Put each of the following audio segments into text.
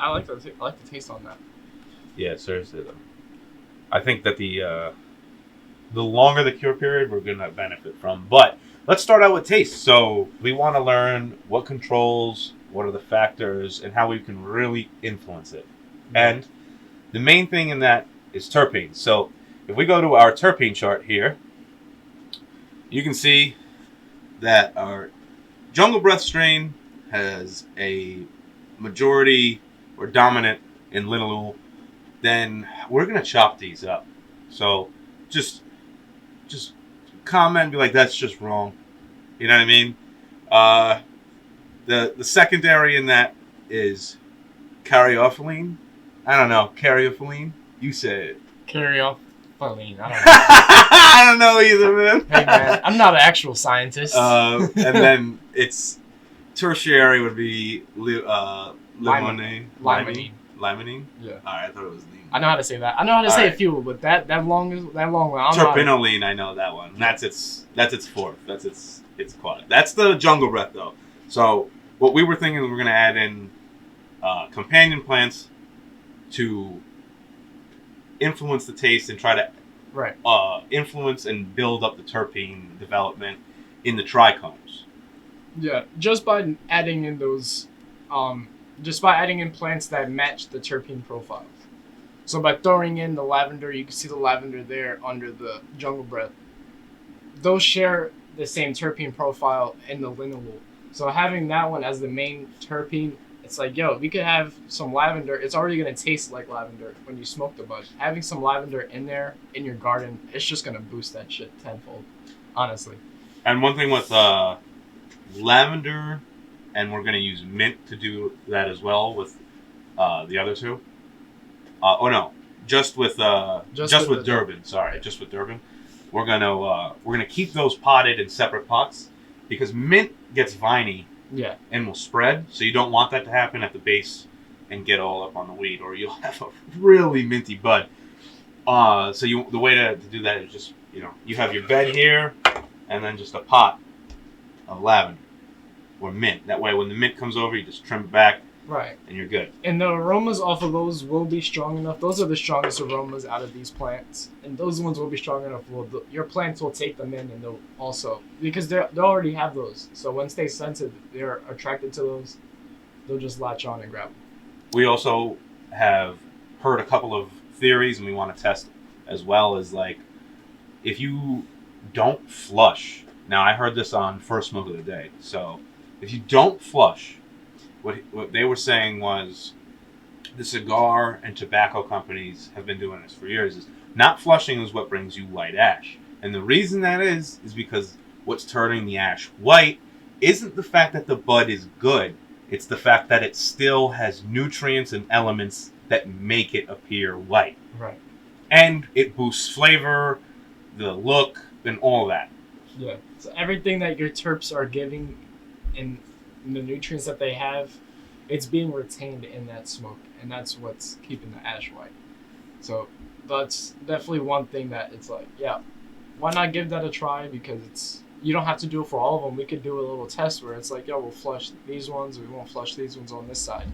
I like the taste on that. Yeah, seriously though. I think that the longer the cure period, we're gonna benefit from. But let's start out with taste. So we want to learn what controls, what are the factors, and how we can really influence it. And the main thing in that is terpenes. So if we go to our terpene chart here, you can see that our Jungle Breath strain has a majority or dominant in linalool. Then we're gonna chop these up. So just comment and be like, that's just wrong. You know what I mean? Uh, the secondary in that is caryophyllene. I don't know, caryophyllene. You say it. Caryophyllene. I don't know. I don't know either, man. Hey man, I'm not an actual scientist. And then it's tertiary would be limonene. Limonene. Yeah. All right, I thought it was lean. I know how to say that. I know how to say a few, but that long one. Terpenoline, I know that one. That's its fourth. That's its quad. That's the Jungle Breath though. So what we were thinking, we're gonna add in companion plants to influence the taste and try to influence and build up the terpene development in the trichomes. Yeah, just by adding in those, just by adding in plants that match the terpene profiles. So by throwing in the lavender, you can see the lavender there under the Jungle Breath. Those share the same terpene profile in the linalool. So having that one as the main terpene, it's like, yo, we could have some lavender. It's already going to taste like lavender when you smoke the bud. Having some lavender in there, in your garden, it's just going to boost that shit tenfold, honestly. And one thing with lavender, and we're going to use mint to do that as well with the other two. Just with Durban. Sorry, just with Durban. We're gonna keep those potted in separate pots because mint gets viney. Yeah. And will spread, so you don't want that to happen at the base and get all up on the weed, or you'll have a really minty bud. So the way to do that is just you have your bed here, and then just a pot of lavender or mint. That way, when the mint comes over, you just trim it back. Right. And you're good. And the aromas off of those will be strong enough. Those are the strongest aromas out of these plants. And those ones will be strong enough. Your plants will take them in, and they'll also, because they already have those. So once they sense it, they're attracted to those. They'll just latch on and grab them. We also have heard a couple of theories, and we want to test as well as like, if you don't flush. Now, I heard this on First Smoke of the Day. So if you don't flush, what they were saying was the cigar and tobacco companies have been doing this for years. Is not flushing is what brings you white ash. And the reason that is because what's turning the ash white isn't the fact that the bud is good. It's the fact that it still has nutrients and elements that make it appear white. Right. And it boosts flavor, the look, and all that. Yeah. So everything that your terps are giving in the nutrients that they have, it's being retained in that smoke, and that's what's keeping the ash white. So that's definitely one thing that it's like, yeah, why not give that a try? Because you don't have to do it for all of them. We could do a little test where it's like, yo, we'll flush these ones, we won't flush these ones on this side,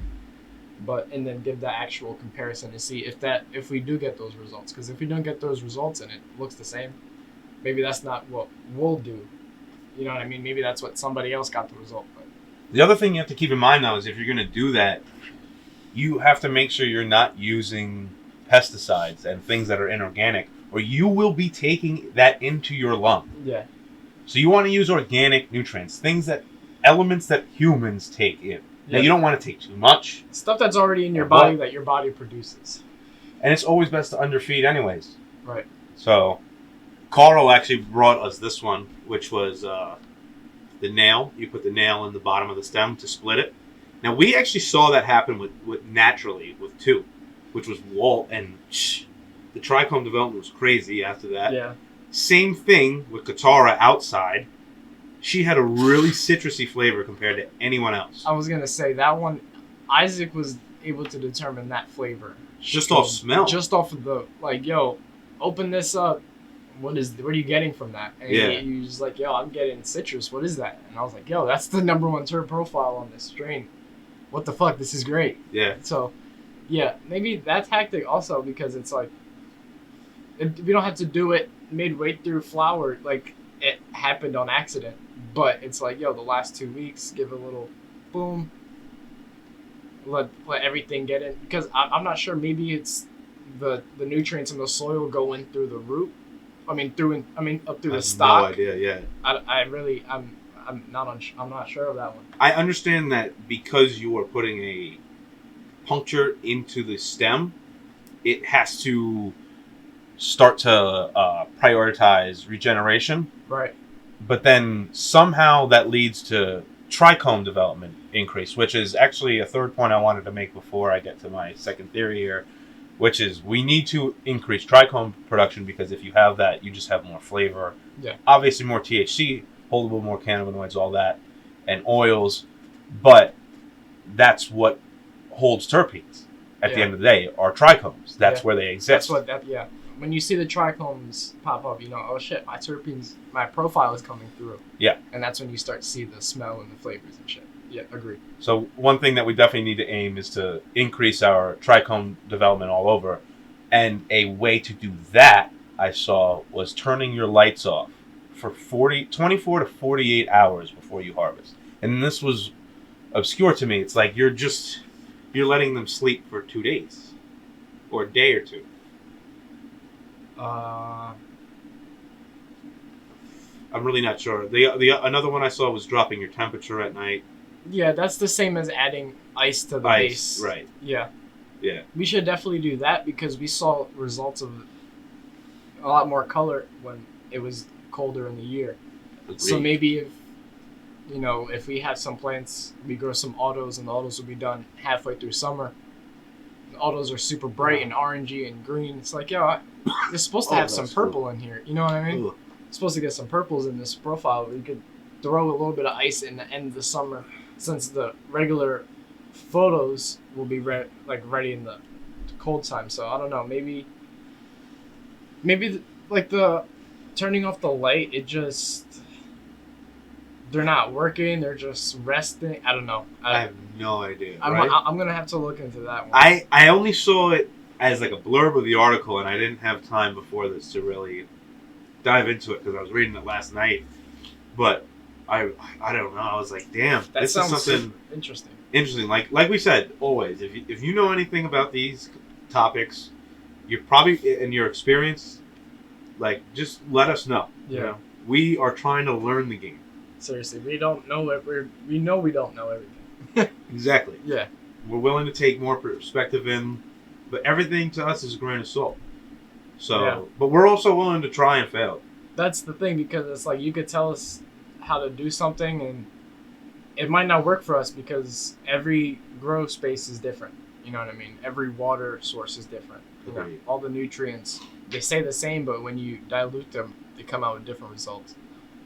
and then give the actual comparison to see if we do get those results. Because if we don't get those results and it looks the same, maybe that's not what we'll do. You know what I mean? Maybe that's what somebody else got the result. But the other thing you have to keep in mind, though, is if you're going to do that, you have to make sure you're not using pesticides and things that are inorganic, or you will be taking that into your lung. Yeah. So you want to use organic nutrients, elements that humans take in. Now, you don't want to take too much. Stuff that's already in your body that your body produces. And it's always best to underfeed anyways. Right. So Carl actually brought us this one, which was the nail. You put the nail in the bottom of the stem to split it. Now, we actually saw that happen with naturally with two, which was Walt, and the trichome development was crazy after that. Yeah. Same thing with Katara outside. She had a really citrusy flavor compared to anyone else. I was going to say, that one, Isaac was able to determine that flavor. Just off smell. Just off of the, like, yo, open this up. What are you getting from that? And he was like, yo, I'm getting citrus. What is that? And I was like, yo, that's the number one terp profile on this strain. what the fuck, this is great. Yeah. So, yeah, maybe that tactic also, because it's like, we don't have to do it midway through flower, like it happened on accident. But it's like, yo, the last 2 weeks, give a little boom, let everything get in, because I'm not sure. Maybe it's the nutrients in the soil going through the root. I mean up through I the have stock. no idea. Yeah. I'm not sure of that one. I understand that because you are putting a puncture into the stem, it has to start to prioritize regeneration. Right. But then somehow that leads to trichome development increase, which is actually a third point I wanted to make before I get to my second theory here, which is we need to increase trichome production, because if you have that, you just have more flavor. Yeah. Obviously more THC, hold a little more cannabinoids, all that, and oils, but that's what holds terpenes at the end of the day, are trichomes. That's where they exist. When you see the trichomes pop up, you know, oh shit, my terpenes, my profile is coming through. Yeah. And that's when you start to see the smell and the flavors and shit. Yeah, agreed. So one thing that we definitely need to aim is to increase our trichome development all over. And a way to do that, I saw, was turning your lights off for 24 to 48 hours before you harvest. And this was obscure to me. It's like you're letting them sleep for 2 days or a day or two. I'm really not sure. The another one I saw was dropping your temperature at night. Yeah, that's the same as adding ice to the base. Right. Yeah. Yeah. We should definitely do that, because we saw results of a lot more color when it was colder in the year. Agreed. So maybe if we have some plants, we grow some autos, and the autos will be done halfway through summer. The autos are super bright and orangey and green. It's like, it's supposed to have some purple in here. You know what I mean? Ugh. It's supposed to get some purples in this profile. We could throw a little bit of ice in the end of the summer, since the regular photos will be ready in the cold time. So I don't know. Maybe the turning off the light, they're not working. They're just resting. I don't know. I have no idea. I'm gonna have to look into that one. I only saw it as like a blurb of the article, and I didn't have time before this to really dive into it because I was reading it last night. But I don't know. I was like, damn, this is something interesting. Interesting. Like we said, always, if you know anything about these topics, you're probably in your experience, like, just let us know. Yeah. You know? We are trying to learn the game. Seriously, we don't know it. We know we don't know everything. Exactly. Yeah. We're willing to take more perspective in, but everything to us is a grain of salt. So, but we're also willing to try and fail. That's the thing, because it's like you could tell us how to do something, and it might not work for us because every grow space is different. You know what I mean? Every water source is different. Okay. All the nutrients, they say the same, but when you dilute them, they come out with different results.